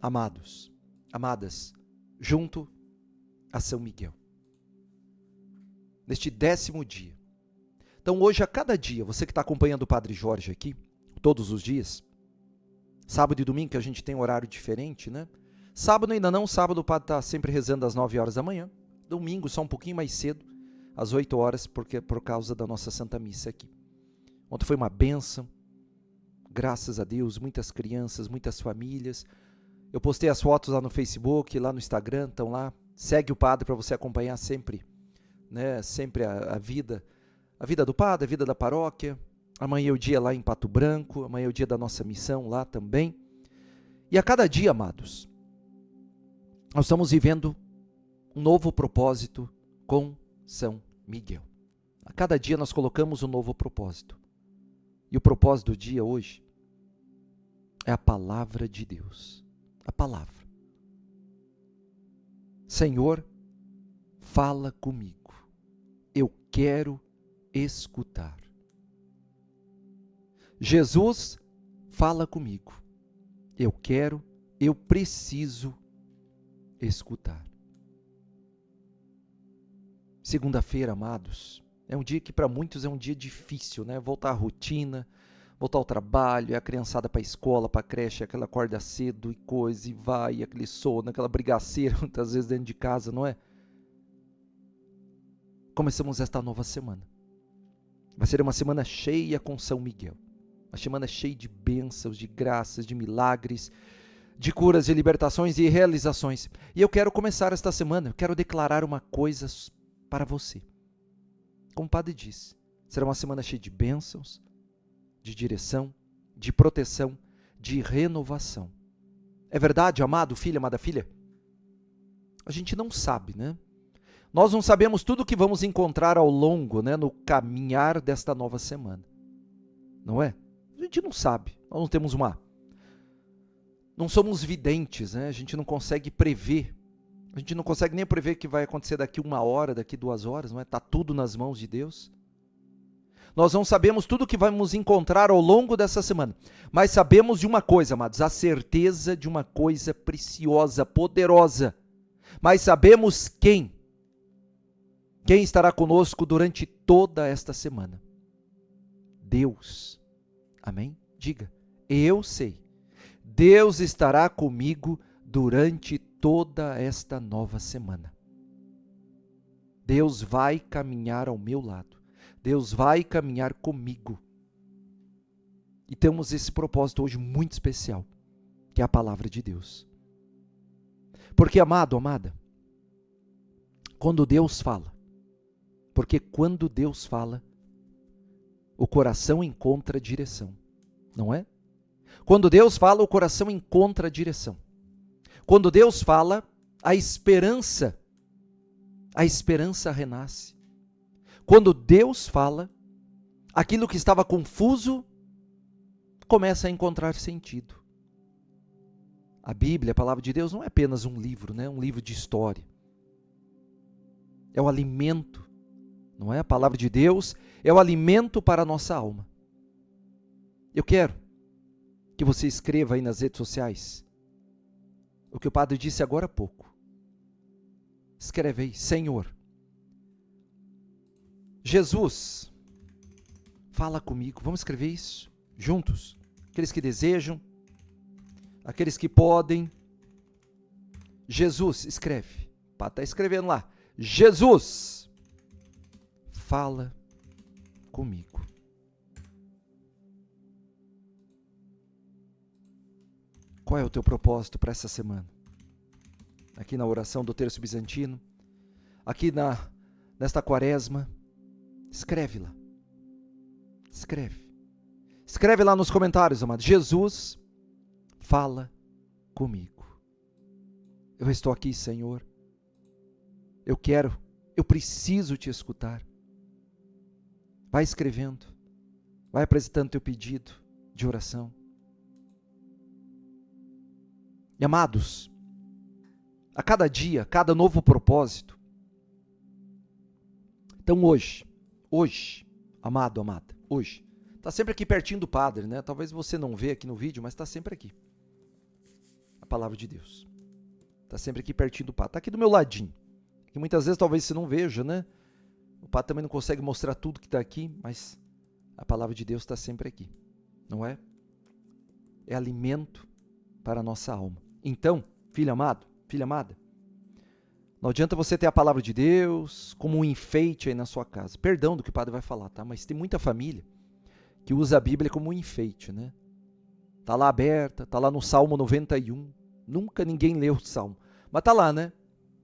amados, amadas, junto a São Miguel. Neste 10º dia. Então hoje, a cada dia, você que está acompanhando o Padre Jorge aqui, todos os dias, sábado e domingo, que a gente tem um horário diferente, né? Sábado ainda não, sábado o Padre está sempre rezando às 9 horas da manhã, domingo só um pouquinho mais cedo, às 8 horas, porque por causa da nossa Santa Missa aqui. Ontem foi uma bênção, graças a Deus, muitas crianças, muitas famílias. Eu postei as fotos lá no Facebook, lá no Instagram, estão lá. Segue o Padre para você acompanhar sempre, né? Sempre a vida do Padre, a vida da paróquia. Amanhã é o dia lá em Pato Branco, amanhã é o dia da nossa missão lá também. E a cada dia, amados, nós estamos vivendo um novo propósito com São Miguel. A cada dia nós colocamos um novo propósito. E o propósito do dia hoje é a palavra de Deus. A palavra. Senhor, fala comigo. Eu quero escutar. Jesus, fala comigo. Eu preciso escutar. Segunda-feira, amados, é um dia que para muitos é um dia difícil, né? Voltar à rotina, voltar ao trabalho, a criançada para a escola, para a creche, aquela acorda cedo e coisa, e vai, e aquele sono, aquela brigaceira, muitas vezes dentro de casa, não é? Começamos esta nova semana. Vai ser uma semana cheia com São Miguel. Uma semana cheia de bênçãos, de graças, de milagres, de curas, de libertações e realizações. E eu quero começar esta semana, eu quero declarar uma coisa para você. Como o Padre disse, será uma semana cheia de bênçãos, de direção, de proteção, de renovação. É verdade, amado filho, amada filha? A gente não sabe, né? Nós não sabemos tudo o que vamos encontrar ao longo, né, no caminhar desta nova semana. Não é? A gente não sabe. Nós não temos não somos videntes, né? A gente não consegue prever. A gente não consegue nem prever o que vai acontecer daqui 1 hora, daqui 2 horas, não é? Está tudo nas mãos de Deus. Nós não sabemos tudo o que vamos encontrar ao longo dessa semana, mas sabemos de uma coisa, amados, a certeza de uma coisa preciosa, poderosa. Mas sabemos quem estará conosco durante toda esta semana. Deus. Amém? Diga, eu sei. Deus estará comigo durante toda esta nova semana. Deus vai caminhar ao meu lado. Deus vai caminhar comigo. E temos esse propósito hoje muito especial, que é a palavra de Deus. Porque, amado, amada, quando Deus fala, o coração encontra direção, não é? Quando Deus fala, o coração encontra direção. Quando Deus fala, a esperança renasce. Quando Deus fala, aquilo que estava confuso começa a encontrar sentido. A Bíblia, a palavra de Deus, não é apenas um livro, né? Um livro de história. É o alimento, não é? A palavra de Deus é o alimento para a nossa alma. Eu quero que você escreva aí nas redes sociais o que o Padre disse agora há pouco. Escreve aí, Senhor, Jesus, fala comigo. Vamos escrever isso juntos. Aqueles que desejam, aqueles que podem. Jesus, escreve. O Padre está escrevendo lá. Jesus, fala comigo. Qual é o teu propósito para essa semana? Aqui na oração do Terço Bizantino, aqui nesta quaresma, escreve lá. Escreve. Escreve lá nos comentários, amado. Jesus, fala comigo. Eu estou aqui, Senhor. Eu preciso te escutar. Vai escrevendo. Vai apresentando teu pedido de oração. E amados, a cada dia, cada novo propósito. Então hoje, amado, amada, hoje, está sempre aqui pertinho do Padre, né? Talvez você não vê aqui no vídeo, mas está sempre aqui. palavra de Deus. Está sempre aqui pertinho do Pato. Está aqui do meu ladinho. E muitas vezes talvez você não veja, né? O Pato também não consegue mostrar tudo que está aqui, mas a palavra de Deus está sempre aqui. Não é? É alimento para a nossa alma. Então, filho amado, filha amada, não adianta você ter a palavra de Deus como um enfeite aí na sua casa. Perdão do que o padre vai falar, tá? Mas tem muita família que usa a Bíblia como um enfeite, né? Tá lá aberta, tá lá no Salmo 91. Nunca ninguém leu o Salmo. Mas tá lá, né?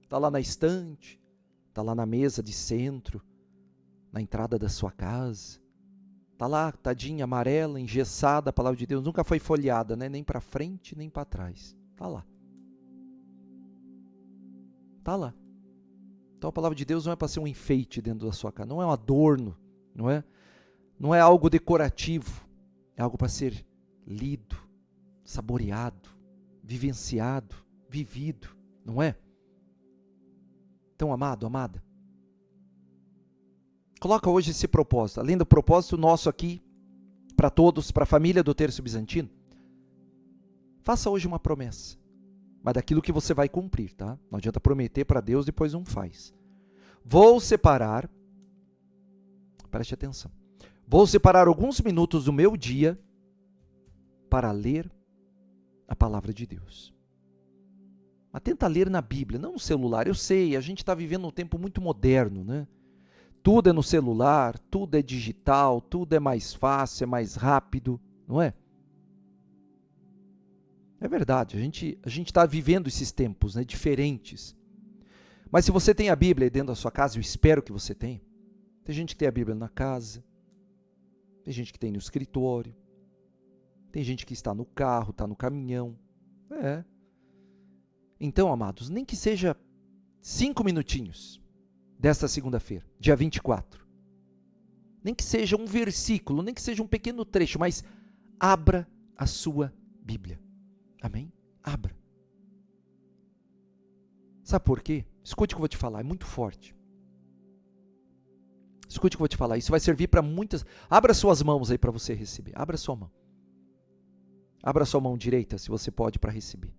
Tá lá na estante, tá lá na mesa de centro, na entrada da sua casa. Tá lá, tadinha, amarela, engessada, a palavra de Deus nunca foi folheada, né? Nem para frente, nem para trás. Tá lá. Tá lá. Então a palavra de Deus não é para ser um enfeite dentro da sua casa, não é um adorno, não é? Não é algo decorativo, é algo para ser lido, saboreado, vivenciado, vivido, não é? Então, amado, amada, coloca hoje esse propósito, além do propósito nosso aqui, para todos, para a família do Terço Bizantino, faça hoje uma promessa, mas daquilo que você vai cumprir, tá? Não adianta prometer para Deus, depois não faz. Vou separar, preste atenção, vou separar alguns minutos do meu dia para ler a palavra de Deus. Mas tenta ler na Bíblia, não no celular. Eu sei, a gente está vivendo um tempo muito moderno, né? Tudo é no celular, tudo é digital, tudo é mais fácil, é mais rápido, não é? É verdade, a gente está vivendo esses tempos, né, diferentes. Mas se você tem a Bíblia dentro da sua casa, eu espero que você tenha. Tem gente que tem a Bíblia na casa, tem gente que tem no escritório, tem gente que está no carro, está no caminhão. Então, amados, nem que seja 5 minutinhos desta segunda-feira, dia 24. Nem que seja um versículo, nem que seja um pequeno trecho, mas abra a sua Bíblia. Amém? Abra. Sabe por quê? Escute o que eu vou te falar, é muito forte. Escute o que eu vou te falar, isso vai servir para muitas... Abra suas mãos aí para você receber, abra sua mão. Abra sua mão direita, se você pode, para receber.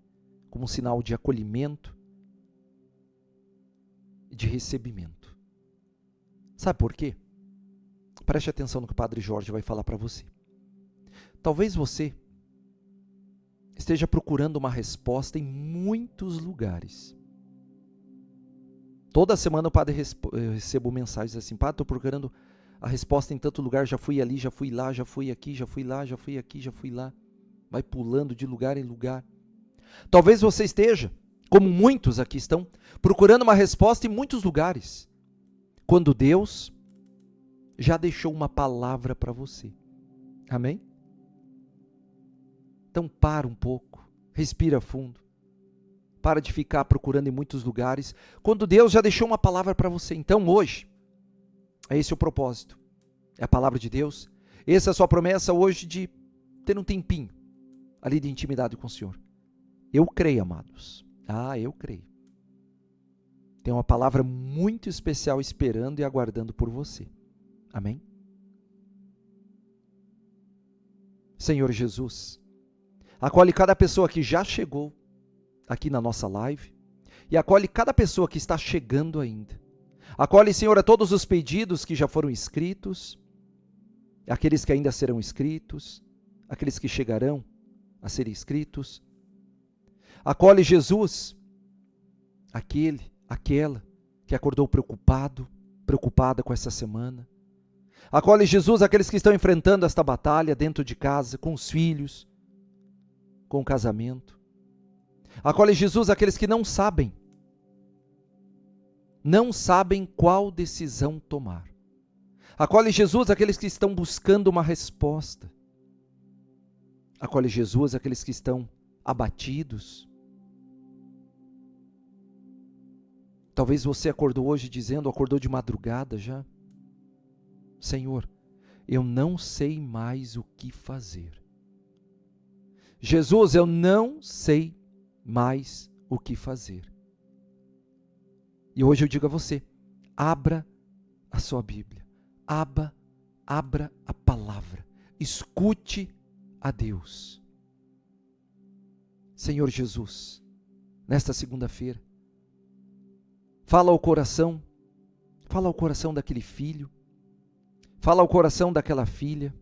Como um sinal de acolhimento e de recebimento. Sabe por quê? Preste atenção no que o Padre Jorge vai falar para você. Talvez você esteja procurando uma resposta em muitos lugares. Toda semana o Padre eu recebo mensagens assim, Padre, estou procurando a resposta em tanto lugar, já fui ali, já fui lá, já fui aqui, já fui lá, já fui aqui, já fui lá. Vai pulando de lugar em lugar. Talvez você esteja, como muitos aqui estão, procurando uma resposta em muitos lugares, quando Deus já deixou uma palavra para você. Amém? Então para um pouco, respira fundo, para de ficar procurando em muitos lugares, quando Deus já deixou uma palavra para você. Então hoje, é esse o propósito, é a palavra de Deus, essa é a sua promessa hoje de ter um tempinho ali de intimidade com o Senhor. Eu creio, amados. Eu creio. Tem uma palavra muito especial esperando e aguardando por você. Amém? Senhor Jesus, acolhe cada pessoa que já chegou aqui na nossa live e acolhe cada pessoa que está chegando ainda. Acolhe, Senhor, a todos os pedidos que já foram escritos, aqueles que ainda serão escritos, aqueles que chegarão a serem escritos. Acolhe, Jesus, aquela que acordou preocupada com essa semana. Acolhe, Jesus, aqueles que estão enfrentando esta batalha dentro de casa, com os filhos, com o casamento. Acolhe, Jesus, aqueles que não sabem qual decisão tomar. Acolhe, Jesus, aqueles que estão buscando uma resposta. Acolhe, Jesus, aqueles que estão abatidos. Talvez você acordou hoje acordou de madrugada já. Senhor, eu não sei mais o que fazer. Jesus, eu não sei mais o que fazer. E hoje eu digo a você, abra a sua Bíblia, abra a palavra, escute a Deus. Senhor Jesus, nesta segunda-feira, fala ao coração daquele filho, fala ao coração daquela filha,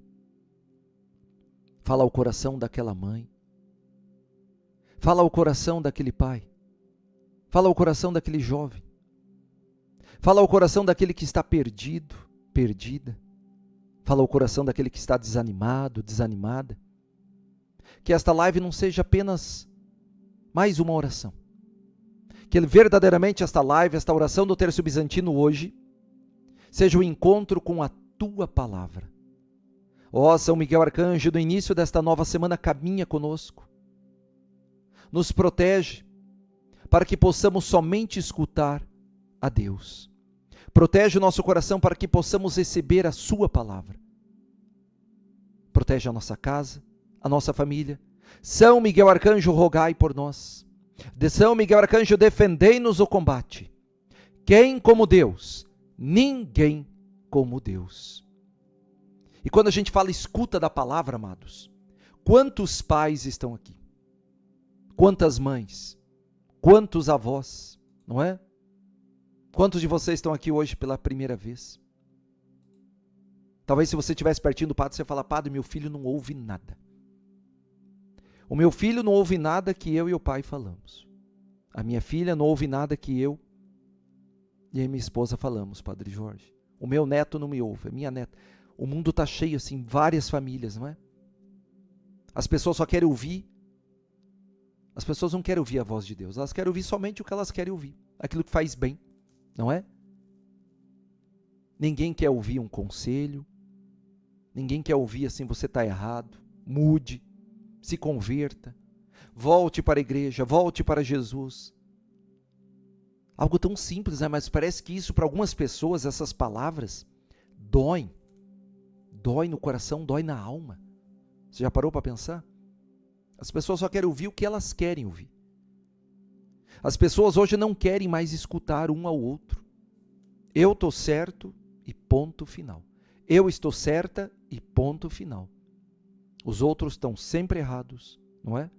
fala ao coração daquela mãe, fala ao coração daquele pai, fala ao coração daquele jovem, fala ao coração daquele que está perdido, perdida, fala ao coração daquele que está desanimado, desanimada. Que esta live não seja apenas mais uma oração. Que verdadeiramente esta live, esta oração do Terço Bizantino hoje, seja o encontro com a Tua Palavra. Ó São Miguel Arcanjo, no início desta nova semana, caminha conosco. Nos protege, para que possamos somente escutar a Deus. Protege o nosso coração para que possamos receber a Sua Palavra. Protege a nossa casa, a nossa família. São Miguel Arcanjo, rogai por nós. De São Miguel Arcanjo, defendei-nos o combate. Quem como Deus? Ninguém como Deus. E quando a gente fala escuta da palavra, amados, quantos pais estão aqui? Quantas mães? Quantos avós? Não é? Quantos de vocês estão aqui hoje pela primeira vez? Talvez se você estivesse pertinho do padre, você fala: padre, meu filho não ouve nada. O meu filho não ouve nada que eu e o pai falamos. A minha filha não ouve nada que eu e a minha esposa falamos, Padre Jorge. O meu neto não me ouve, a minha neta. O mundo está cheio assim, várias famílias, não é? As pessoas só querem ouvir. As pessoas não querem ouvir a voz de Deus. Elas querem ouvir somente o que elas querem ouvir. Aquilo que faz bem, não é? Ninguém quer ouvir um conselho. Ninguém quer ouvir assim, você está errado. Mude. Se converta, volte para a igreja, volte para Jesus. Algo tão simples, né? Mas parece que isso para algumas pessoas, essas palavras, doem. Dói no coração, dói na alma. Você já parou para pensar? As pessoas só querem ouvir o que elas querem ouvir. As pessoas hoje não querem mais escutar um ao outro. Eu estou certo e ponto final. Eu estou certa e ponto final. Os outros estão sempre errados, não é?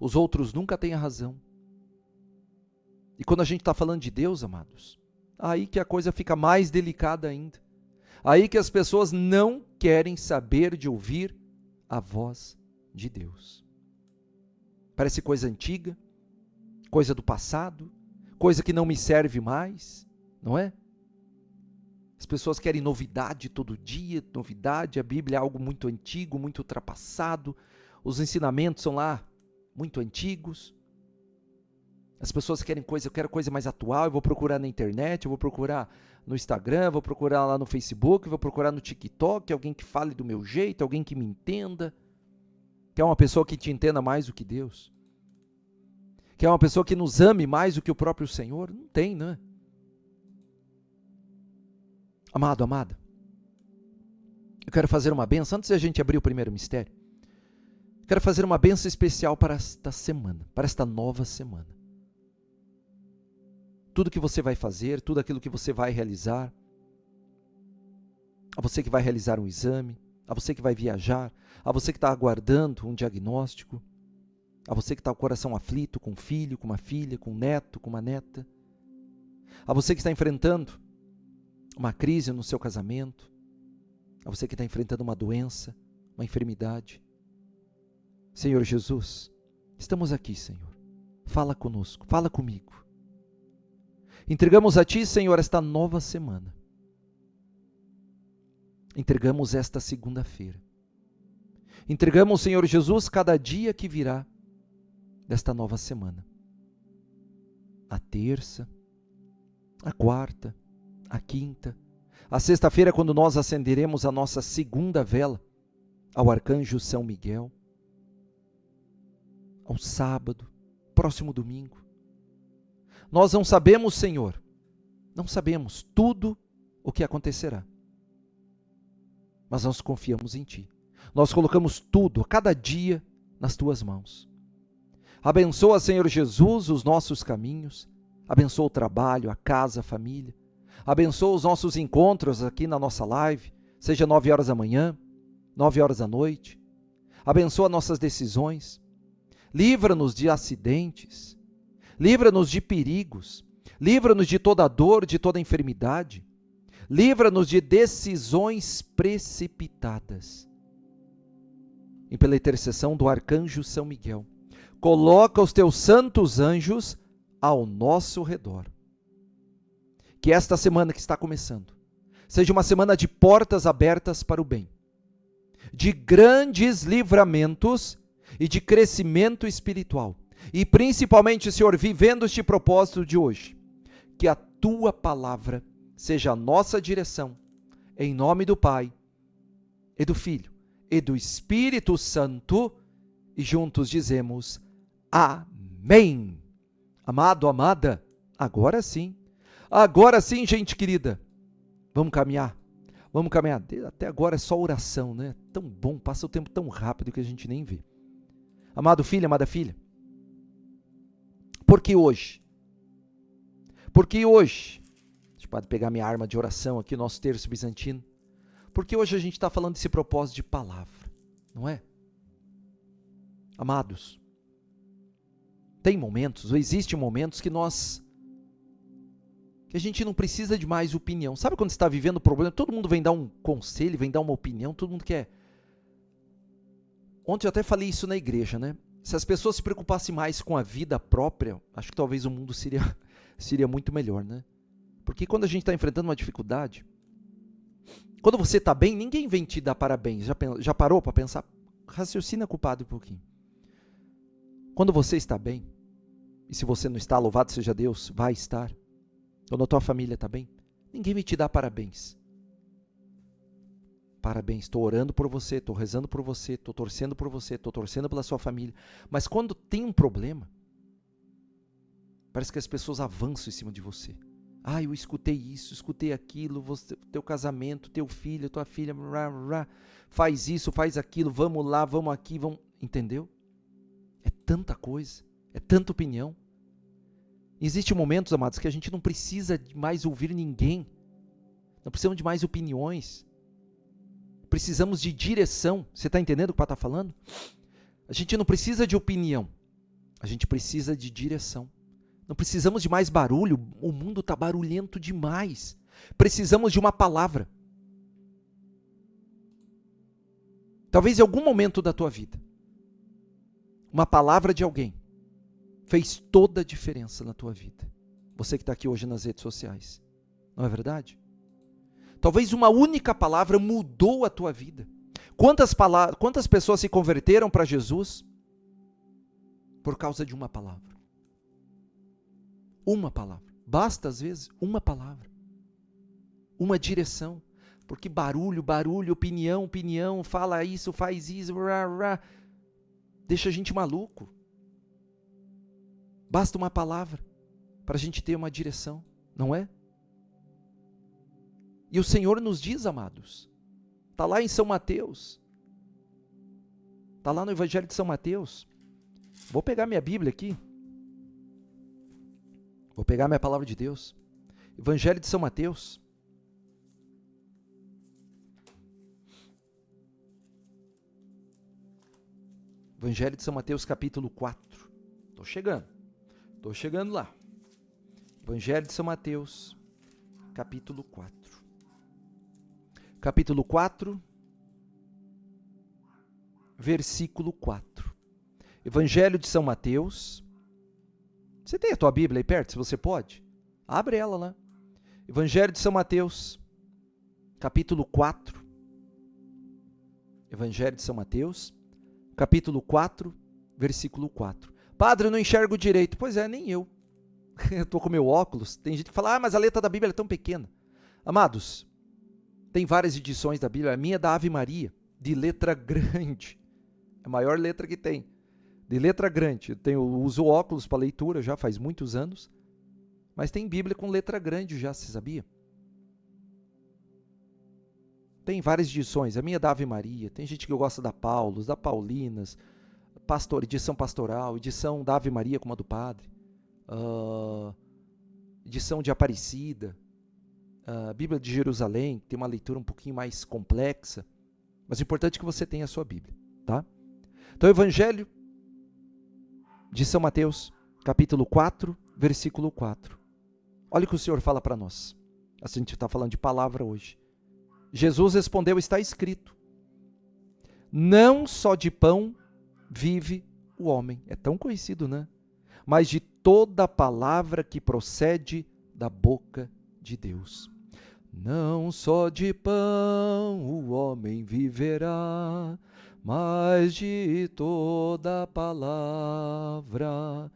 Os outros nunca têm a razão. E quando a gente está falando de Deus, amados, aí que a coisa fica mais delicada ainda. Aí que as pessoas não querem saber de ouvir a voz de Deus. Parece coisa antiga, coisa do passado, coisa que não me serve mais, não é? As pessoas querem novidade todo dia, novidade, a Bíblia é algo muito antigo, muito ultrapassado, os ensinamentos são lá muito antigos. As pessoas querem coisa, eu quero coisa mais atual, eu vou procurar na internet, eu vou procurar no Instagram, vou procurar lá no Facebook, vou procurar no TikTok, alguém que fale do meu jeito, alguém que me entenda. Quer uma pessoa que te entenda mais do que Deus? Quer uma pessoa que nos ame mais do que o próprio Senhor? Não tem, né? Amado, amada, eu quero fazer uma bênção, antes de a gente abrir o primeiro mistério, eu quero fazer uma bênção especial para esta semana, para esta nova semana. Tudo que você vai fazer, tudo aquilo que você vai realizar, a você que vai realizar um exame, a você que vai viajar, a você que está aguardando um diagnóstico, a você que está com o coração aflito, com um filho, com uma filha, com um neto, com uma neta, a você que está enfrentando uma crise no seu casamento, a você que está enfrentando uma doença, uma enfermidade. Senhor Jesus, estamos aqui, Senhor. Fala conosco, fala comigo. Entregamos a Ti, Senhor, esta nova semana. Entregamos esta segunda-feira. Entregamos, Senhor Jesus, cada dia que virá desta nova semana. A terça, a quarta, a quinta, a sexta-feira, quando nós acenderemos a nossa segunda vela ao Arcanjo São Miguel, ao sábado, próximo domingo. Nós não sabemos, Senhor, não sabemos tudo o que acontecerá, mas nós confiamos em Ti. Nós colocamos tudo, a cada dia, nas Tuas mãos. Abençoa, Senhor Jesus, os nossos caminhos, abençoa o trabalho, a casa, a família. Abençoa os nossos encontros aqui na nossa live, seja 9 horas da manhã, 9 horas da noite. Abençoa nossas decisões. livra-nos de acidentes, livra-nos de perigos, livra-nos de toda dor, de toda enfermidade, livra-nos de decisões precipitadas. E pela intercessão do arcanjo São Miguel, coloca os teus santos anjos ao nosso redor. Que esta semana que está começando seja uma semana de portas abertas para o bem, de grandes livramentos e de crescimento espiritual. E principalmente, Senhor, vivendo este propósito de hoje, que a tua palavra seja a nossa direção, em nome do Pai, e do Filho, e do Espírito Santo, e juntos dizemos amém. Amado, amada, agora sim, gente querida, vamos caminhar. Até agora é só oração, né? Tão bom, passa o tempo tão rápido que a gente nem vê. Amado filho, amada filha, por que hoje? A gente pode pegar minha arma de oração aqui, nosso terço bizantino. Porque hoje a gente está falando desse propósito de palavra, não é? Amados, tem momentos, ou existem momentos que a gente não precisa de mais opinião. Sabe quando você está vivendo um problema, todo mundo vem dar um conselho, vem dar uma opinião, todo mundo quer. Ontem eu até falei isso na igreja, né? Se as pessoas se preocupassem mais com a vida própria, acho que talvez o mundo seria muito melhor, né? Porque quando a gente está enfrentando uma dificuldade, quando você está bem, ninguém vem te dar parabéns. Já parou para pensar? Raciocina com o padre um pouquinho. Quando você está bem, e se você não está, louvado seja Deus, vai estar. Quando a tua família está bem, ninguém vai te dar parabéns. Parabéns, estou orando por você, estou rezando por você, estou torcendo por você, estou torcendo pela sua família. Mas quando tem um problema, parece que as pessoas avançam em cima de você. Eu escutei isso, escutei aquilo, teu casamento, teu filho, tua filha, faz isso, faz aquilo, vamos lá, vamos aqui, vamos... Entendeu? É tanta coisa, é tanta opinião. Existem momentos, amados, que a gente não precisa mais ouvir ninguém. Não precisamos de mais opiniões. Precisamos de direção. Você está entendendo o que o Pai está falando? A gente não precisa de opinião. A gente precisa de direção. Não precisamos de mais barulho. O mundo está barulhento demais. Precisamos de uma palavra. Talvez em algum momento da tua vida, uma palavra de alguém fez toda a diferença na tua vida. Você que está aqui hoje nas redes sociais. Não é verdade? Talvez uma única palavra mudou a tua vida. Quantas pessoas se converteram para Jesus por causa de uma palavra? Uma palavra. Basta, às vezes, uma palavra. Uma direção. Porque barulho, opinião, fala isso, faz isso, deixa a gente maluco. Basta uma palavra para a gente ter uma direção, não é? E o Senhor nos diz, amados, está lá em São Mateus, está lá no Evangelho de São Mateus. Vou pegar minha Bíblia aqui, vou pegar minha palavra de Deus. Evangelho de São Mateus. Evangelho de São Mateus, capítulo 4. Estou chegando lá. Evangelho de São Mateus, capítulo 4. Capítulo 4, versículo 4. Evangelho de São Mateus. Você tem a tua Bíblia aí perto, se você pode? Abre ela lá. Evangelho de São Mateus, capítulo 4. Evangelho de São Mateus, capítulo 4, versículo 4. Padre, eu não enxergo direito. Pois é, nem eu. Eu estou com meu óculos. Tem gente que fala, mas a letra da Bíblia é tão pequena. Amados, tem várias edições da Bíblia. A minha é da Ave Maria, de letra grande. É a maior letra que tem. De letra grande. Eu uso óculos para leitura já faz muitos anos. Mas tem Bíblia com letra grande já, você sabia? Tem várias edições. A minha é da Ave Maria. Tem gente que gosta da Paulos, da Paulinas, edição pastoral, edição da Ave Maria como a do Padre, edição de Aparecida, Bíblia de Jerusalém, que tem uma leitura um pouquinho mais complexa. Mas o importante é que você tenha a sua Bíblia, tá? Então, Evangelho de São Mateus, capítulo 4, versículo 4. Olha o que o Senhor fala para nós. A gente está falando de palavra hoje. Jesus respondeu, está escrito, não só de pão vive o homem. É tão conhecido, né? Mas de toda palavra que procede da boca de Deus. Não só de pão o homem viverá, mas de toda palavra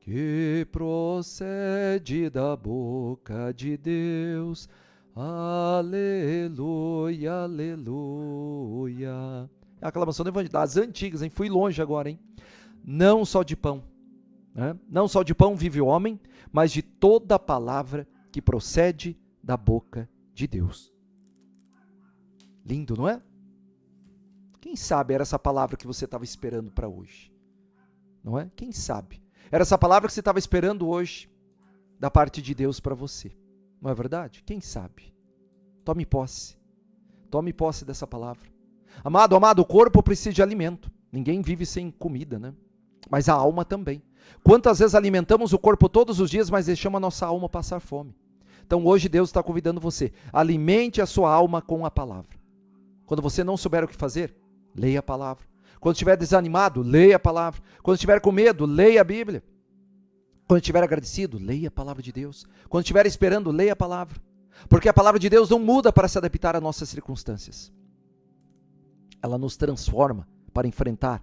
que procede da boca de Deus. Aleluia, aleluia. É a aclamação do Evangelho, das antigas, hein? Fui longe agora, hein? Não só de pão, né? Não só de pão vive o homem, mas de toda palavra que procede da boca de Deus. Lindo, não é? Quem sabe era essa palavra que você estava esperando para hoje? Não é? Quem sabe? Era essa palavra que você estava esperando hoje da parte de Deus para você. Não é verdade? Quem sabe? Tome posse. Tome posse dessa palavra. Amado, o corpo precisa de alimento. Ninguém vive sem comida, né? Mas a alma também. Quantas vezes alimentamos o corpo todos os dias, mas deixamos a nossa alma passar fome? Então hoje Deus está convidando você. Alimente a sua alma com a palavra. Quando você não souber o que fazer, leia a palavra. Quando estiver desanimado, leia a palavra. Quando estiver com medo, leia a Bíblia. Quando estiver agradecido, leia a palavra de Deus. Quando estiver esperando, leia a palavra. Porque a palavra de Deus não muda para se adaptar às nossas circunstâncias. Ela nos transforma para enfrentar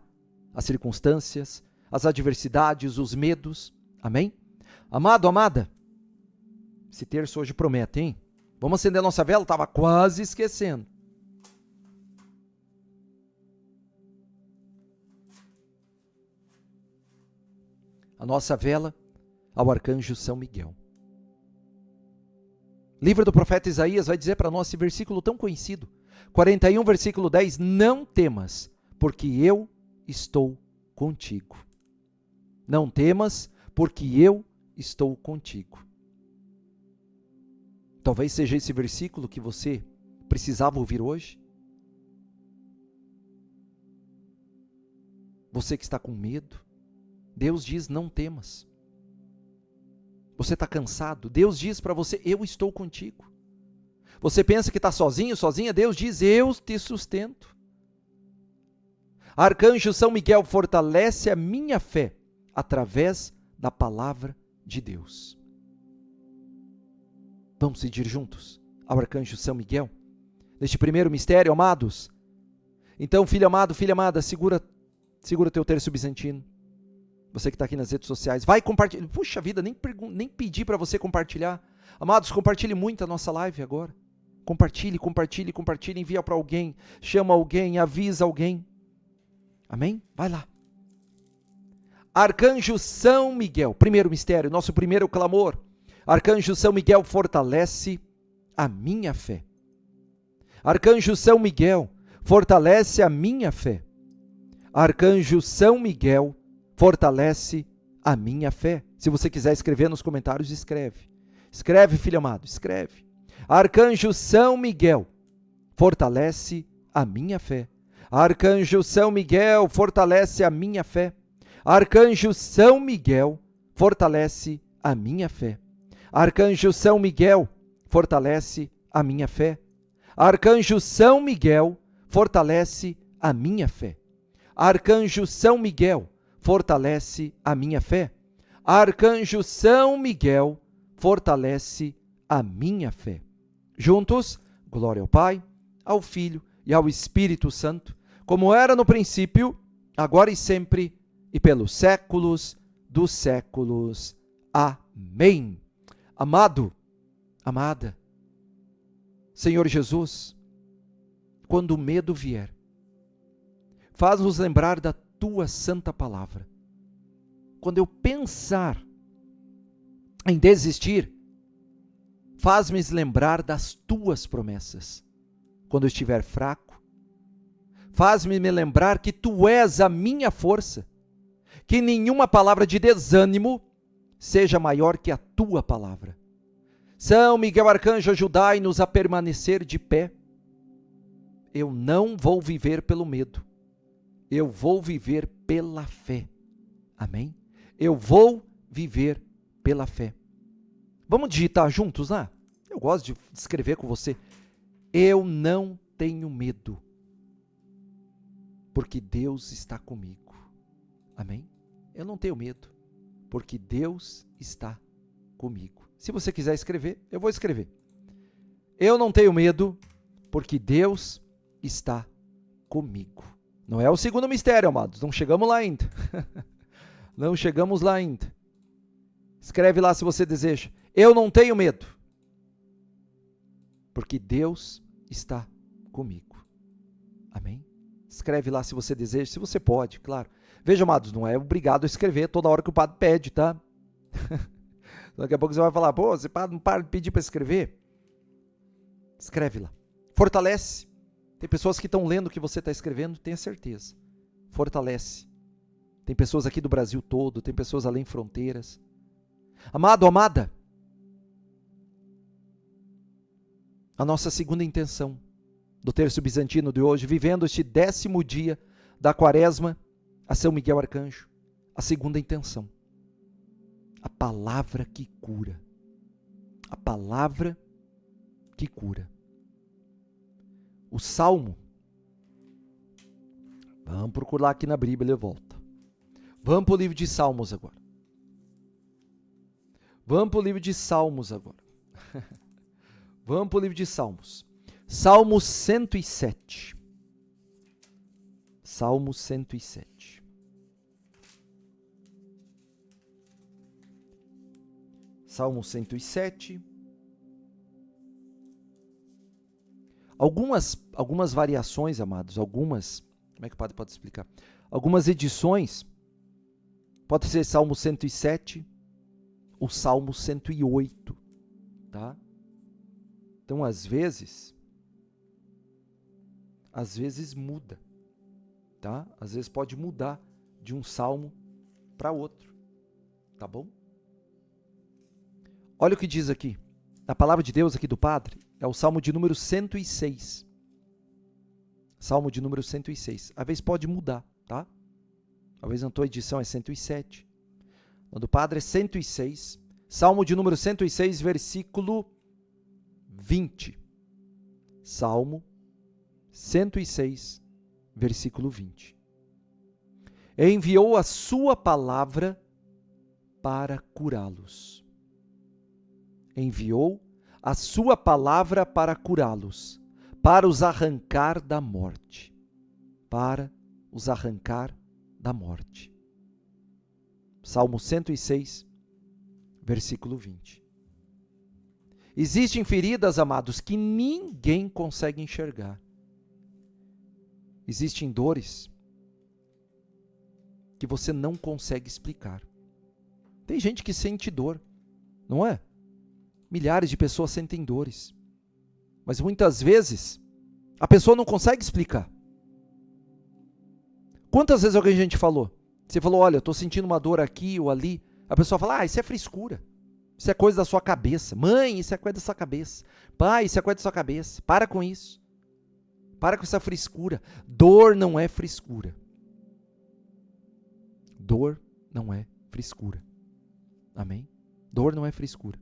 as circunstâncias, as adversidades, os medos. Amém? Amado, amada, esse terço hoje promete, hein? Vamos acender a nossa vela? Estava quase esquecendo. A nossa vela ao arcanjo São Miguel. Livro do profeta Isaías vai dizer para nós esse versículo tão conhecido. 41, versículo 10. Não temas, porque eu estou contigo. Não temas, porque eu estou contigo. Talvez seja esse versículo que você precisava ouvir hoje. Você que está com medo, Deus diz, não temas. Você está cansado, Deus diz para você, eu estou contigo. Você pensa que está sozinho, sozinha, Deus diz, eu te sustento. Arcanjo São Miguel fortalece a minha fé através da palavra de Deus. Vamos pedir juntos ao arcanjo São Miguel, neste primeiro mistério, amados. Então, filho amado, filha amada, segura o teu terço bizantino. Você que está aqui nas redes sociais, vai compartilhar. Puxa vida, nem pedi para você compartilhar. Amados, compartilhe muito a nossa live agora. Compartilhe, envia para alguém, chama alguém, avisa alguém. Amém? Vai lá. Arcanjo São Miguel, primeiro mistério, nosso primeiro clamor. Arcanjo São Miguel fortalece a minha fé. Arcanjo São Miguel fortalece a minha fé. Arcanjo São Miguel fortalece a minha fé. Se você quiser escrever nos comentários, escreve. Escreve, filho amado, escreve. Arcanjo São Miguel fortalece a minha fé. Arcanjo São Miguel fortalece a minha fé. Arcanjo São Miguel fortalece a minha fé. Arcanjo São Miguel fortalece a minha fé. Arcanjo São Miguel fortalece a minha fé. Arcanjo São Miguel fortalece a minha fé. Arcanjo São Miguel fortalece a minha fé. Juntos, glória ao Pai, ao Filho e ao Espírito Santo, como era no princípio, agora e sempre, e pelos séculos dos séculos. Amém. Amado, amada, Senhor Jesus, quando o medo vier, faz-nos lembrar da Tua santa palavra. Quando eu pensar em desistir, faz-me lembrar das Tuas promessas. Quando eu estiver fraco, faz-me lembrar que Tu és a minha força, que nenhuma palavra de desânimo seja maior que a Tua palavra. São Miguel Arcanjo, ajudai-nos a permanecer de pé. Eu não vou viver pelo medo, eu vou viver pela fé. Amém? Eu vou viver pela fé. Vamos digitar juntos lá? Eu gosto de escrever com você. Eu não tenho medo, porque Deus está comigo. Amém? Eu não tenho medo, porque Deus está comigo. Se você quiser escrever, eu vou escrever. Eu não tenho medo, porque Deus está comigo. Não é o segundo mistério, amados. Não chegamos lá ainda. Não chegamos lá ainda. Escreve lá se você deseja. Eu não tenho medo, porque Deus está comigo. Amém? Escreve lá se você deseja, se você pode, claro. Veja, amados, não é obrigado a escrever toda hora que o padre pede, tá? Daqui a pouco você vai falar, pô, você não para de pedir para escrever. Escreve lá. Fortalece. Tem pessoas que estão lendo o que você está escrevendo, tenha certeza. Fortalece. Tem pessoas aqui do Brasil todo, tem pessoas além fronteiras. Amado, amada, a nossa segunda intenção do terço bizantino de hoje, vivendo este 10º dia da quaresma a São Miguel Arcanjo, a segunda intenção, a palavra que cura. A palavra que cura. O Salmo, vamos procurar aqui na Bíblia e volta. Vamos para o livro de Salmos agora. Vamos para o livro de Salmos agora. Vamos para o livro de Salmos. Salmo 107. Salmo 107. Salmo 107. Algumas variações, amados, como é que o padre pode explicar? Algumas edições, pode ser Salmo 107, o Salmo 108, tá? Então, às vezes muda, tá? Às vezes pode mudar de um salmo para outro, tá bom? Olha o que diz aqui, a palavra de Deus aqui do Padre, é o Salmo de número 106. Salmo de número 106. Às vezes pode mudar, tá? Às vezes na tua edição é 107. Na do Padre é 106. Salmo de número 106, versículo 20. Salmo 106, versículo 20. Enviou a sua palavra para curá-los. Enviou a sua palavra para curá-los, para os arrancar da morte. Para os arrancar da morte. Salmo 106, versículo 20. Existem feridas, amados, que ninguém consegue enxergar. Existem dores que você não consegue explicar. Tem gente que sente dor, não é? Milhares de pessoas sentem dores. Mas muitas vezes, a pessoa não consegue explicar. Quantas vezes alguém a gente falou? Você falou, olha, eu estou sentindo uma dor aqui ou ali. A pessoa fala, isso é frescura. Isso é coisa da sua cabeça. Mãe, isso é coisa da sua cabeça. Pai, isso é coisa da sua cabeça. Para com isso. Para com essa frescura. Dor não é frescura. Dor não é frescura. Amém? Dor não é frescura.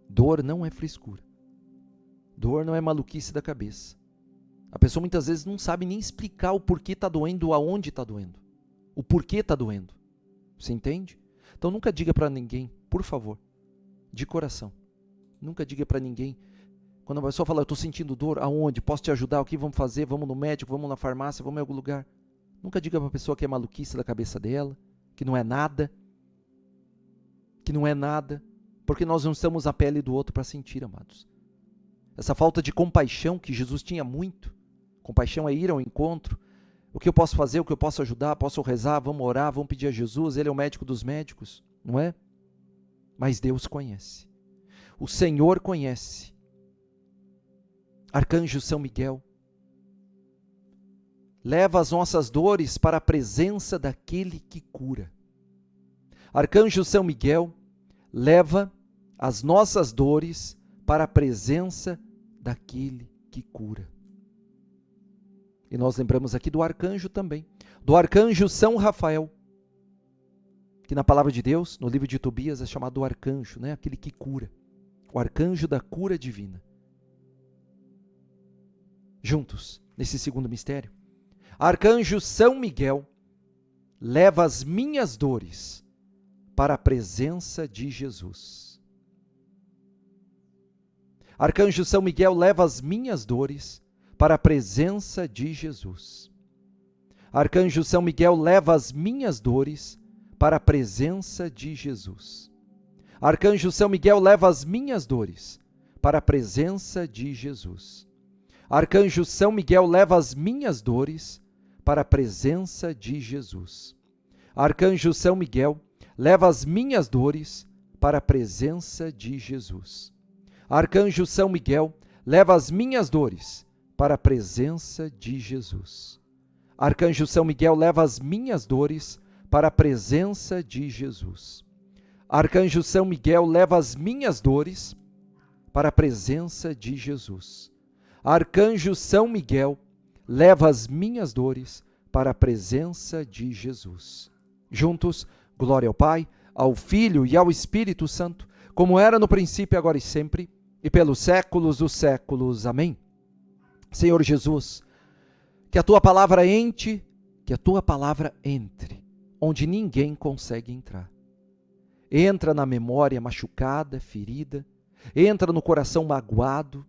Dor não é frescura. Dor não é maluquice da cabeça. A pessoa muitas vezes não sabe nem explicar o porquê está doendo, aonde está doendo. O porquê está doendo. Você entende? Então nunca diga para ninguém, por favor, de coração. Nunca diga para ninguém. Quando a pessoa fala, eu estou sentindo dor, aonde? Posso te ajudar? O que vamos fazer? Vamos no médico, vamos na farmácia, vamos em algum lugar. Nunca diga para a pessoa que é maluquice da cabeça dela, que não é nada. Que não é nada. Porque nós não estamos na pele do outro para sentir, amados. Essa falta de compaixão que Jesus tinha muito. Compaixão é ir ao encontro. O que eu posso fazer, o que eu posso ajudar, posso rezar, vamos orar, vamos pedir a Jesus, Ele é o médico dos médicos, não é? Mas Deus conhece. O Senhor conhece. Arcanjo São Miguel, leva as nossas dores para a presença daquele que cura. Arcanjo São Miguel, leva as nossas dores para a presença daquele que cura. E nós lembramos aqui do arcanjo também, do arcanjo São Rafael, que na palavra de Deus, no livro de Tobias, é chamado o arcanjo, né? Aquele que cura. O arcanjo da cura divina. Juntos, nesse segundo mistério. Arcanjo São Miguel, leva as minhas dores para a presença de Jesus. Arcanjo São Miguel, leva as minhas dores para a presença de Jesus. Arcanjo São Miguel, leva as minhas dores para a presença de Jesus. Arcanjo São Miguel, leva as minhas dores para a presença de Jesus. Arcanjo São Miguel, leva as minhas dores para a presença de Jesus. Arcanjo São Miguel, leva as minhas dores para a presença de Jesus. Arcanjo São Miguel, leva as minhas dores para a presença de Jesus. Arcanjo São Miguel, leva as minhas dores para a presença de Jesus. Arcanjo São Miguel, leva as minhas dores para a presença de Jesus. Arcanjo São Miguel, leva as minhas dores para a presença de Jesus. Juntos, glória ao Pai, ao Filho e ao Espírito Santo, como era no princípio, agora e sempre, e pelos séculos dos séculos. Amém. Senhor Jesus, que a Tua palavra entre, onde ninguém consegue entrar. Entra na memória machucada, ferida, entra no coração magoado,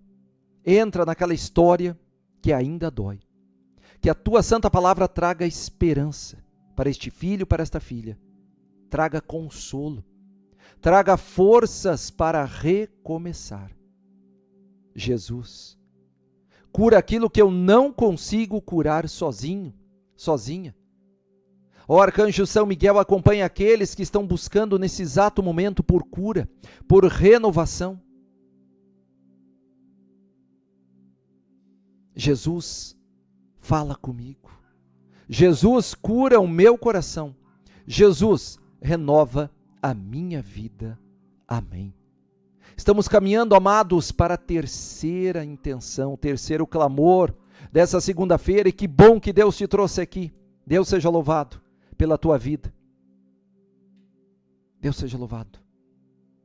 entra naquela história que ainda dói. Que a Tua santa palavra traga esperança para este filho, para esta filha. Traga consolo, traga forças para recomeçar. Jesus, cura aquilo que eu não consigo curar sozinho, sozinha. Ó Arcanjo São Miguel, acompanha aqueles que estão buscando nesse exato momento por cura, por renovação. Jesus, fala comigo. Jesus, cura o meu coração. Jesus, renova a minha vida. Amém. Estamos caminhando, amados, para a terceira intenção, terceiro clamor dessa segunda-feira, e que bom que Deus te trouxe aqui. Deus seja louvado pela tua vida. Deus seja louvado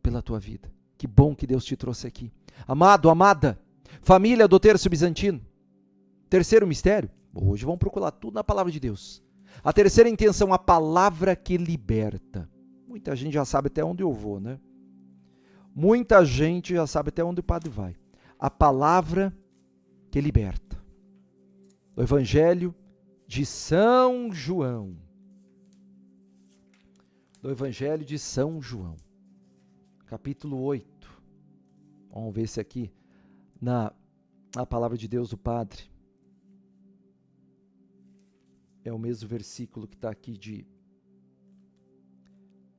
pela tua vida. Que bom que Deus te trouxe aqui. Amado, amada, família do Terço Bizantino, terceiro mistério, hoje vamos procurar tudo na palavra de Deus. A terceira intenção, a palavra que liberta. Muita gente já sabe até onde eu vou, né? Muita gente já sabe até onde o padre vai. A palavra que liberta. O Evangelho de São João. Do Evangelho de São João. Capítulo 8. Vamos ver se aqui na palavra de Deus do Padre. É o mesmo versículo que está aqui de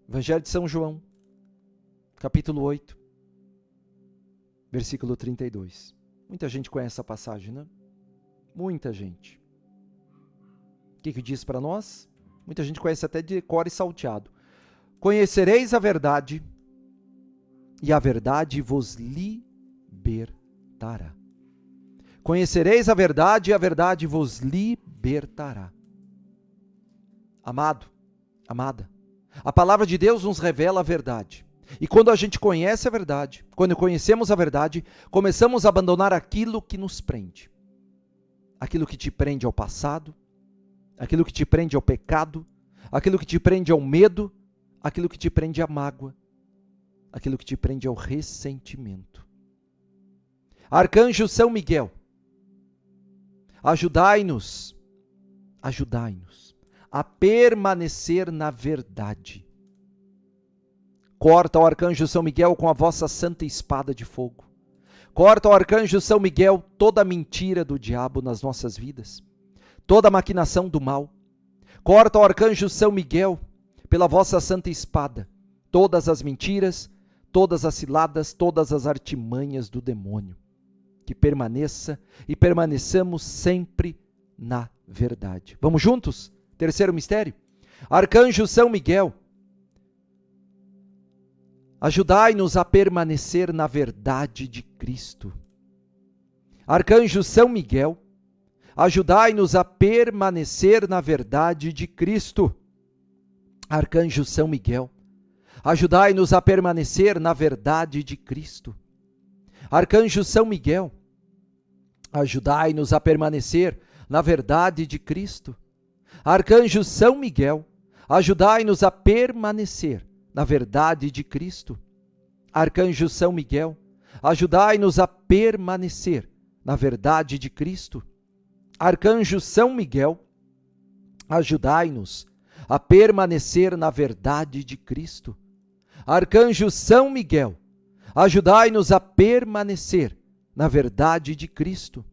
Evangelho de São João, capítulo 8, versículo 32. Muita gente conhece essa passagem, né? Muita gente. O que diz para nós? Muita gente conhece até de cor e salteado. Conhecereis a verdade, e a verdade vos libertará. Conhecereis a verdade, e a verdade vos libertará. Amado, amada, a palavra de Deus nos revela a verdade. E quando a gente conhece a verdade, quando conhecemos a verdade, começamos a abandonar aquilo que nos prende. Aquilo que te prende ao passado, aquilo que te prende ao pecado, aquilo que te prende ao medo, aquilo que te prende à mágoa, aquilo que te prende ao ressentimento. Arcanjo São Miguel, ajudai-nos a permanecer na verdade. Corta, ó Arcanjo São Miguel, com a vossa santa espada de fogo. Corta, ó Arcanjo São Miguel, toda a mentira do diabo nas nossas vidas, toda a maquinação do mal. Corta, ó Arcanjo São Miguel, pela vossa santa espada, todas as mentiras, todas as ciladas, todas as artimanhas do demônio. Que permaneça e permaneçamos sempre na verdade. Vamos juntos? Terceiro mistério. Arcanjo São Miguel, ajudai-nos a permanecer na verdade de Cristo. Arcanjo São Miguel, ajudai-nos a permanecer na verdade de Cristo. Arcanjo São Miguel, ajudai-nos a permanecer na verdade de Cristo. Arcanjo São Miguel, ajudai-nos a permanecer na verdade de Cristo. Arcanjo São Miguel, ajudai-nos a permanecer na verdade de Cristo. Arcanjo São Miguel, ajudai-nos a permanecer na verdade de Cristo. Arcanjo São Miguel, ajudai-nos a permanecer na verdade de Cristo. Arcanjo São Miguel, ajudai-nos a permanecer na verdade de Cristo.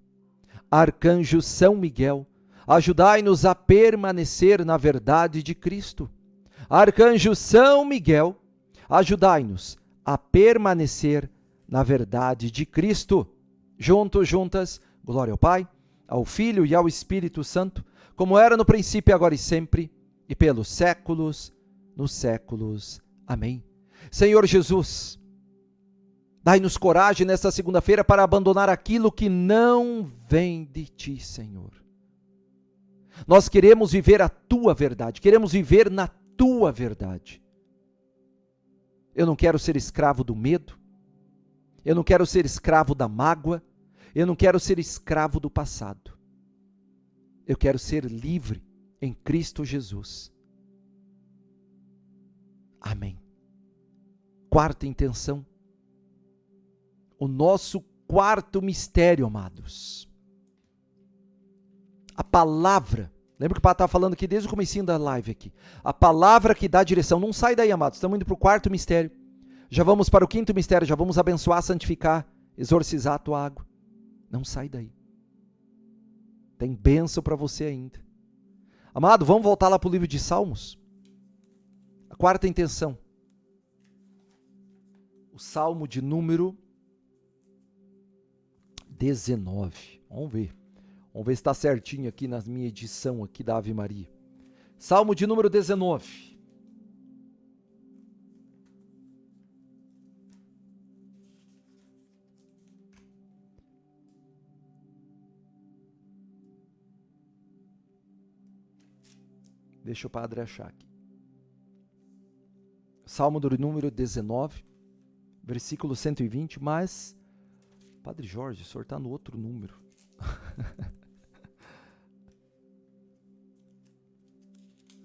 Arcanjo São Miguel, ajudai-nos a permanecer na verdade de Cristo. Arcanjo São Miguel, ajudai-nos a permanecer na verdade de Cristo. Juntos, juntas, glória ao Pai, ao Filho e ao Espírito Santo, como era no princípio, agora e sempre, e pelos séculos, nos séculos. Amém. Senhor Jesus, dai-nos coragem nesta segunda-feira para abandonar aquilo que não vem de Ti, Senhor. Nós queremos viver a Tua verdade, queremos viver na Tua verdade. Eu não quero ser escravo do medo, eu não quero ser escravo da mágoa, eu não quero ser escravo do passado. Eu quero ser livre em Cristo Jesus. Amém. Quarta intenção, o nosso quarto mistério, amados. A palavra, lembra que o Padre estava falando aqui desde o comecinho da live aqui. A palavra que dá direção. Não sai daí, amados, estamos indo para o quarto mistério. Já vamos para o quinto mistério, já vamos abençoar, santificar, exorcizar a tua água. Não sai daí. Tem bênção para você ainda. Amado, vamos voltar lá para o livro de Salmos? A quarta intenção. O Salmo de número 19. Vamos ver. Vamos ver se está certinho aqui na minha edição aqui da Ave Maria. Salmo de número 19. Deixa o padre achar aqui. Salmo do número 19, versículo 120, mas, Padre Jorge, o senhor está no outro número.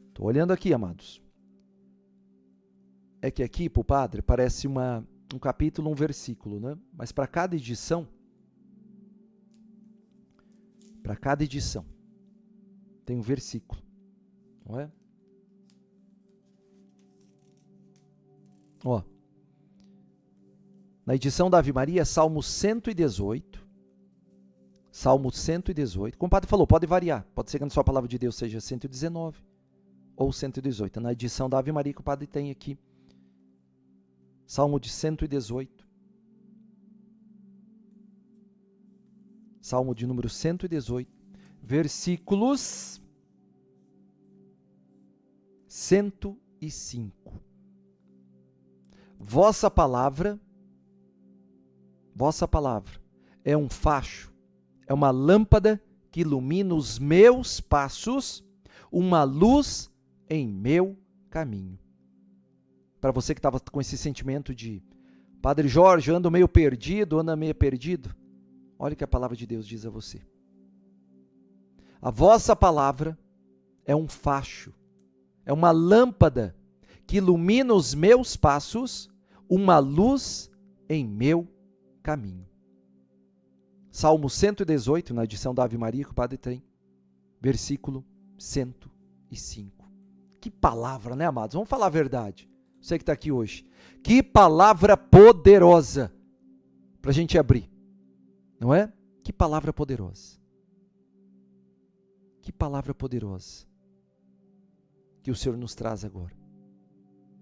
Estou olhando aqui, amados. É que aqui, para o padre, parece um capítulo, um versículo, né? Mas para cada edição, tem um versículo. Não é? Ó, na edição da Ave Maria, Salmo 118. Salmo 118. Como o padre falou, pode variar. Pode ser que na sua palavra de Deus seja 119 ou 118. Na edição da Ave Maria que o padre tem aqui, Salmo de 118. Salmo de número 118. Versículos 105. Vossa palavra é um facho, é uma lâmpada que ilumina os meus passos, uma luz em meu caminho. Para você que estava com esse sentimento de Padre Jorge, anda meio perdido, olha o que a palavra de Deus diz a você. A vossa palavra é um facho, é uma lâmpada que ilumina os meus passos, uma luz em meu caminho. Salmo 118, na edição da Ave Maria que o padre tem, versículo 105. Que palavra, né, amados? Vamos falar a verdade. Você que está aqui hoje. Que palavra poderosa para a gente abrir, não é? Que palavra poderosa. Que palavra poderosa que o Senhor nos traz agora.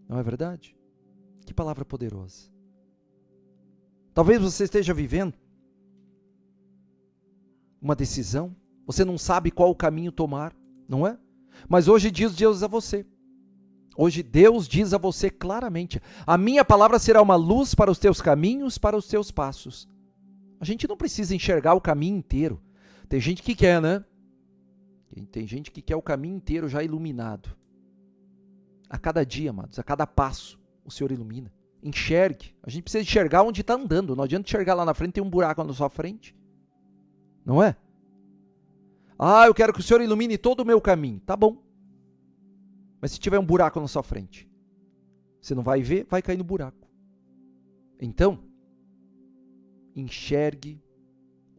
Não é verdade? Que palavra poderosa. Talvez você esteja vivendo uma decisão, você não sabe qual o caminho tomar, não é? Mas hoje diz Deus a você. Hoje Deus diz a você claramente: a minha palavra será uma luz para os teus caminhos, para os teus passos. A gente não precisa enxergar o caminho inteiro. Tem gente que quer, né? Tem gente que quer o caminho inteiro já iluminado. A cada dia, amados, a cada passo, o Senhor ilumina. Enxergue. A gente precisa enxergar onde está andando. Não adianta enxergar lá na frente, tem um buraco na sua frente. Não é? Ah, eu quero que o Senhor ilumine todo o meu caminho. Tá bom. Mas se tiver um buraco na sua frente, você não vai ver, vai cair no buraco. Então, enxergue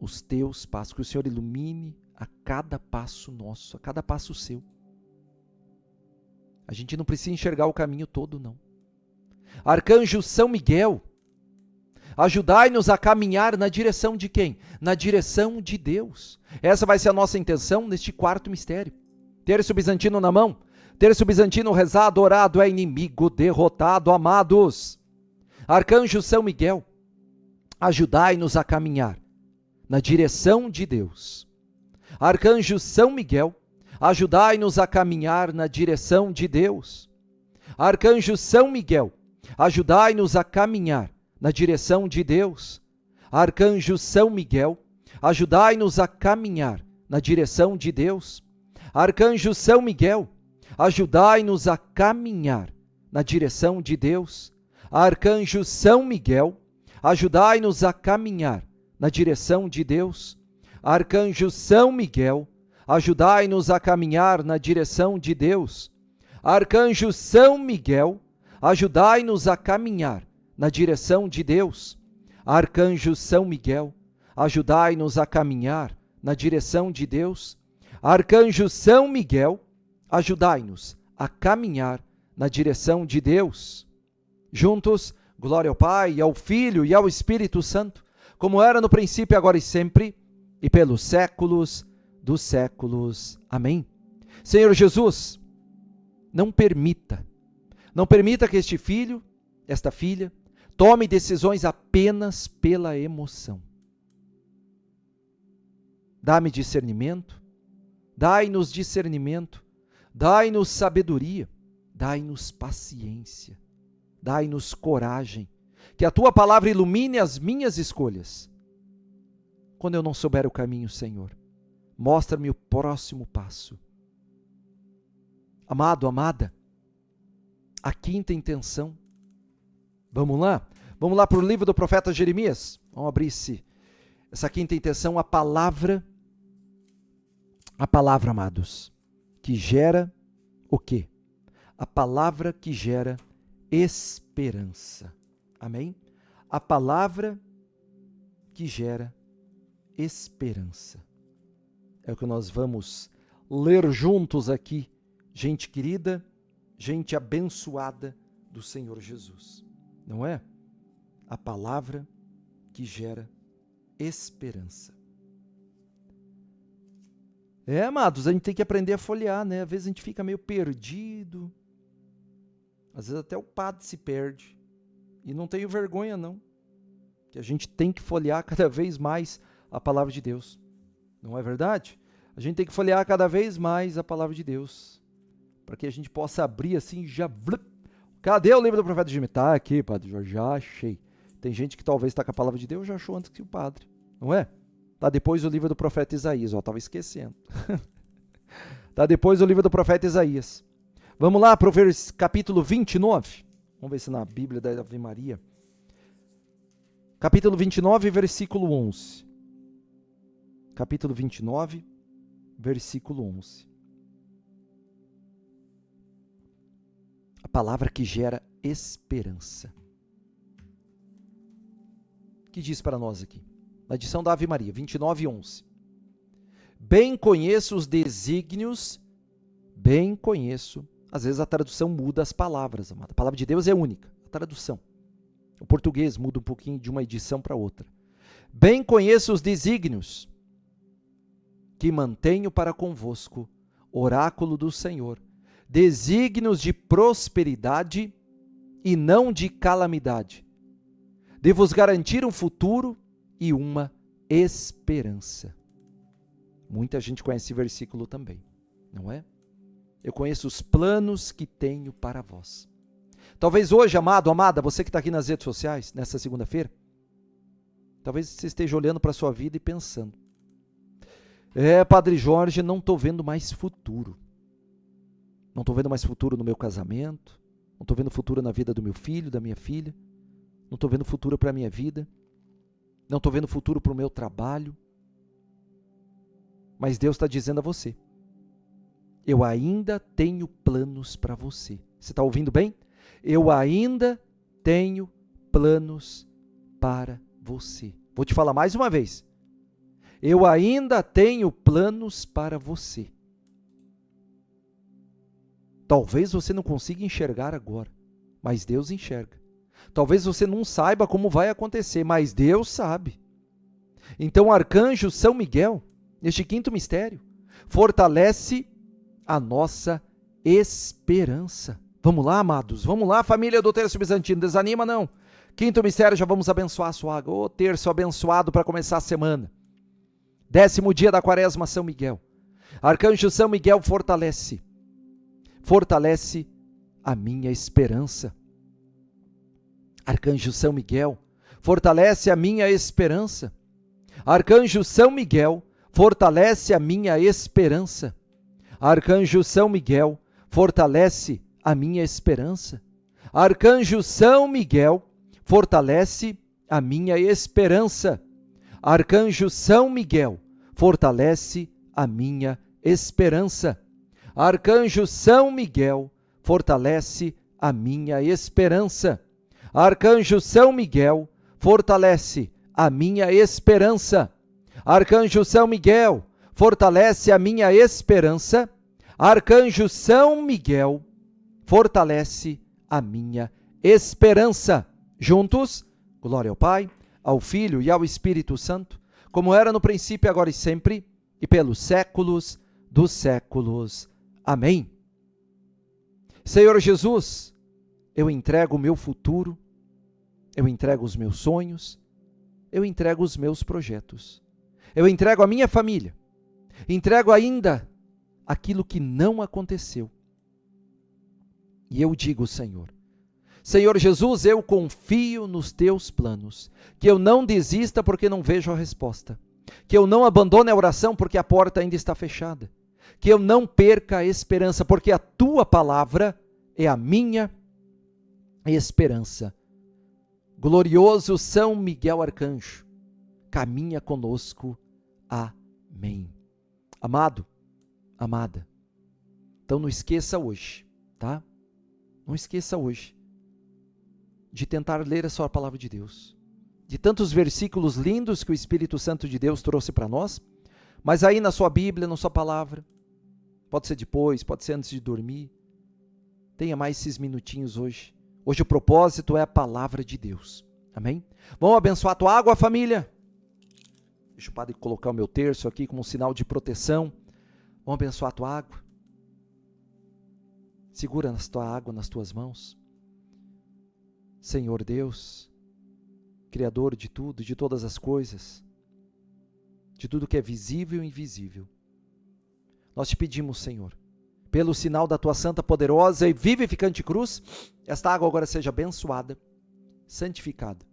os teus passos, que o Senhor ilumine a cada passo nosso, a cada passo seu. A gente não precisa enxergar o caminho todo, não. Arcanjo São Miguel, ajudai-nos a caminhar na direção de quem? Na direção de Deus. Essa vai ser a nossa intenção neste quarto mistério. Terço bizantino na mão. Terço bizantino rezado, orado, é inimigo derrotado, amados. Arcanjo São Miguel, ajudai-nos a caminhar na direção de Deus. Arcanjo São Miguel, ajudai-nos a caminhar na direção de Deus. Arcanjo São Miguel, ajudai-nos a caminhar na direção de Deus. Arcanjo São Miguel, ajudai-nos a caminhar na direção de Deus. Arcanjo São Miguel, ajudai-nos a caminhar na direção de Deus. Arcanjo São Miguel, ajudai-nos a caminhar na direção de Deus. Arcanjo São Miguel, ajudai-nos a caminhar na direção de Deus. Arcanjo São Miguel, ajudai-nos a caminhar na direção de Deus. Arcanjo São Miguel, ajudai-nos a caminhar na direção de Deus. Arcanjo São Miguel, ajudai-nos a caminhar na direção de Deus. Juntos, glória ao Pai, ao Filho e ao Espírito Santo, como era no princípio, agora e sempre, e pelos séculos dos séculos. Amém. Senhor Jesus, não permita que este filho, esta filha, tome decisões apenas pela emoção. Dá-me discernimento, dai-nos discernimento, dai-nos sabedoria, dai-nos paciência, dai-nos coragem, que a Tua palavra ilumine as minhas escolhas. Quando eu não souber o caminho, Senhor, mostra-me o próximo passo. Amado, amada, a quinta intenção. Vamos lá? Vamos lá para o livro do profeta Jeremias? Vamos abrir essa quinta intenção, a palavra, amados, que gera o quê? A palavra que gera esperança. Amém? A palavra que gera esperança. É o que nós vamos ler juntos aqui, gente querida, gente abençoada do Senhor Jesus. Não é? A palavra que gera esperança. Amados, a gente tem que aprender a folhear, né? Às vezes a gente fica meio perdido. Às vezes até o padre se perde. E não tenho vergonha, não. Que a gente tem que folhear cada vez mais a palavra de Deus. Não é verdade? A gente tem que folhear cada vez mais a palavra de Deus. Para que a gente possa abrir assim, já... Cadê o livro do profeta Jeremias? Está aqui, padre Jorge, já achei. Tem gente que talvez está com a palavra de Deus, já achou antes que o padre. Não é? Está depois o livro do profeta Isaías. Estava esquecendo. Está depois o livro do profeta Isaías. Vamos lá para o capítulo 29. Vamos ver se na Bíblia da Ave Maria. Capítulo 29, versículo 11. Capítulo 29, versículo 11. A palavra que gera esperança. O que diz para nós aqui? Na edição da Ave Maria, 29, 11. Bem conheço os desígnios, bem conheço. Às vezes a tradução muda as palavras, amada. A palavra de Deus é única, a tradução. O português muda um pouquinho de uma edição para outra. Bem conheço os desígnios que mantenho para convosco, oráculo do Senhor, desígnios de prosperidade e não de calamidade, de vos garantir um futuro e uma esperança. Muita gente conhece esse versículo também, não é? Eu conheço os planos que tenho para vós. Talvez hoje, amado, amada, você que está aqui nas redes sociais, nessa segunda-feira, talvez você esteja olhando para a sua vida e pensando, Padre Jorge, não estou vendo mais futuro. Não estou vendo mais futuro no meu casamento. Não estou vendo futuro na vida do meu filho, da minha filha. Não estou vendo futuro para a minha vida. Não estou vendo futuro para o meu trabalho. Mas Deus está dizendo a você: eu ainda tenho planos para você. Você está ouvindo bem? Eu ainda tenho planos para você. Vou te falar mais uma vez. Eu ainda tenho planos para você. Talvez você não consiga enxergar agora, mas Deus enxerga. Talvez você não saiba como vai acontecer, mas Deus sabe. Então, o arcanjo São Miguel, neste quinto mistério, fortalece a nossa esperança. Vamos lá, amados, vamos lá, família do Terço Bizantino, desanima não. Quinto mistério, já vamos abençoar a sua água. Ô, terço abençoado para começar a semana. 10º dia da quaresma, São Miguel. Arcanjo São Miguel fortalece a minha esperança. Arcanjo São Miguel fortalece a minha esperança. Arcanjo São Miguel fortalece a minha esperança. Arcanjo São Miguel fortalece a minha esperança. Arcanjo São Miguel fortalece a minha esperança. Arcanjo São Miguel fortalece a minha esperança. Arcanjo São Miguel fortalece a minha esperança. Arcanjo São Miguel fortalece a minha esperança. Arcanjo São Miguel fortalece a minha esperança. Arcanjo São Miguel fortalece a minha esperança. Juntos, glória ao Pai, ao Filho e ao Espírito Santo, como era no princípio, agora e sempre, e pelos séculos dos séculos. Amém. Senhor Jesus, eu entrego o meu futuro, eu entrego os meus sonhos, eu entrego os meus projetos, eu entrego a minha família, entrego ainda aquilo que não aconteceu. E eu digo, Senhor Jesus, eu confio nos teus planos, que eu não desista porque não vejo a resposta, que eu não abandone a oração porque a porta ainda está fechada, que eu não perca a esperança, porque a tua palavra é a minha esperança. Glorioso São Miguel Arcanjo, caminha conosco. Amém. Amado, amada, então não esqueça hoje, tá? Não esqueça hoje de tentar ler a sua palavra de Deus, de tantos versículos lindos que o Espírito Santo de Deus trouxe para nós, mas aí na sua Bíblia, na sua palavra, pode ser depois, pode ser antes de dormir, tenha mais esses minutinhos hoje. Hoje o propósito é a palavra de Deus, amém? Vamos abençoar a tua água, família? Deixa o padre colocar o meu terço aqui como um sinal de proteção. Vamos abençoar a tua água? Segura a tua água nas tuas mãos. Senhor Deus, Criador de tudo, de todas as coisas, de tudo que é visível e invisível, nós te pedimos, Senhor, pelo sinal da tua santa, poderosa e vivificante cruz, esta água agora seja abençoada, santificada,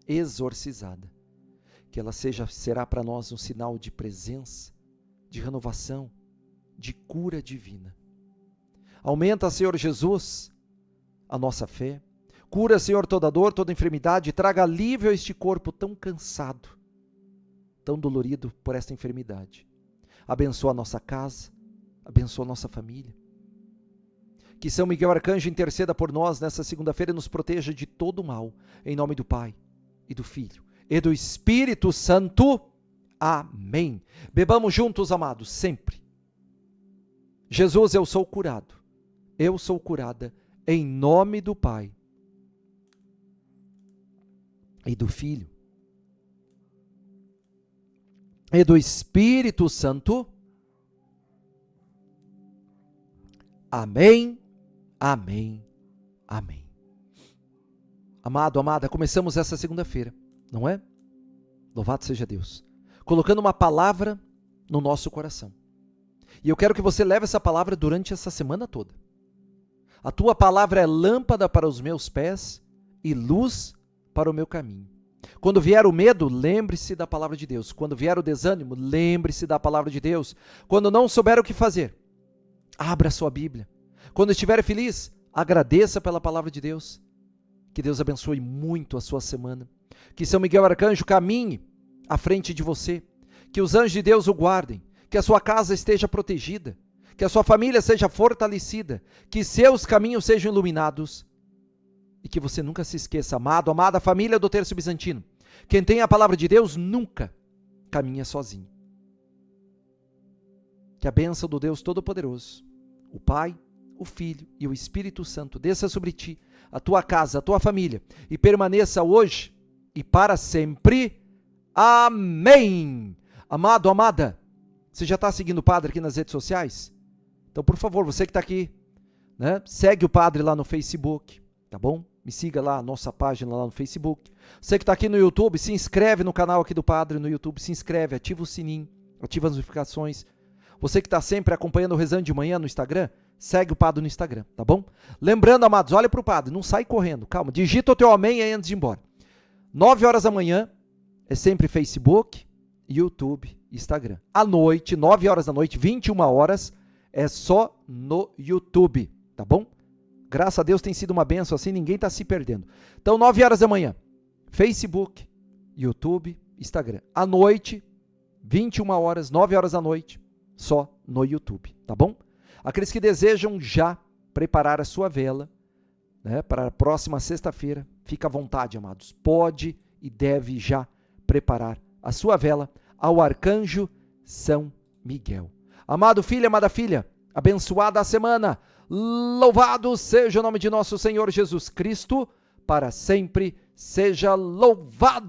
exorcizada, que ela será para nós um sinal de presença, de renovação, de cura divina. Aumenta, Senhor Jesus, a nossa fé. Cura, Senhor, toda dor, toda enfermidade. Traga alívio a este corpo tão cansado, tão dolorido por esta enfermidade. Abençoa a nossa casa, abençoa a nossa família. Que São Miguel Arcanjo interceda por nós nessa segunda-feira e nos proteja de todo o mal. Em nome do Pai, e do Filho, e do Espírito Santo. Amém. Bebamos juntos, amados, sempre. Jesus, eu sou curado. Eu sou curada em nome do Pai e do Filho e do Espírito Santo. Amém, amém, amém. Amado, amada, começamos essa segunda-feira, não é? Louvado seja Deus. Colocando uma palavra no nosso coração. E eu quero que você leve essa palavra durante essa semana toda. A tua palavra é lâmpada para os meus pés e luz para o meu caminho. Quando vier o medo, lembre-se da palavra de Deus. Quando vier o desânimo, lembre-se da palavra de Deus. Quando não souber o que fazer, abra a sua Bíblia. Quando estiver feliz, agradeça pela palavra de Deus. Que Deus abençoe muito a sua semana. Que São Miguel Arcanjo caminhe à frente de você. Que os anjos de Deus o guardem. Que a sua casa esteja protegida. Que a sua família seja fortalecida. Que seus caminhos sejam iluminados. E que você nunca se esqueça, amado, amada família do Terço Bizantino. Quem tem a palavra de Deus nunca caminha sozinho. Que a bênção do Deus Todo-Poderoso, o Pai, o Filho e o Espírito Santo desça sobre ti, a tua casa, a tua família, e permaneça hoje e para sempre. Amém! Amado, amada, você já está seguindo o Padre aqui nas redes sociais? Então, por favor, você que está aqui, né, segue o Padre lá no Facebook, tá bom? Me siga lá, a nossa página lá no Facebook. Você que está aqui no YouTube, se inscreve no canal aqui do Padre no YouTube, se inscreve, ativa o sininho, ativa as notificações. Você que está sempre acompanhando o Rezando de Manhã no Instagram, segue o Padre no Instagram, tá bom? Lembrando, amados, olha para o Padre, não sai correndo, calma, digita o teu amém aí antes de ir embora. 9 horas da manhã é sempre Facebook, YouTube, Instagram. À noite, 9 horas da noite, 21 horas, é só no YouTube, tá bom? Graças a Deus tem sido uma bênção assim, ninguém está se perdendo. Então, 9 horas da manhã, Facebook, YouTube, Instagram. À noite, 21 horas, 9 horas da noite, só no YouTube, tá bom? Aqueles que desejam já preparar a sua vela, né, para a próxima sexta-feira, fica à vontade, amados. Pode e deve já preparar a sua vela ao Arcanjo São Miguel. Amado filho, amada filha, abençoada a semana. Louvado seja o nome de nosso Senhor Jesus Cristo, para sempre seja louvado!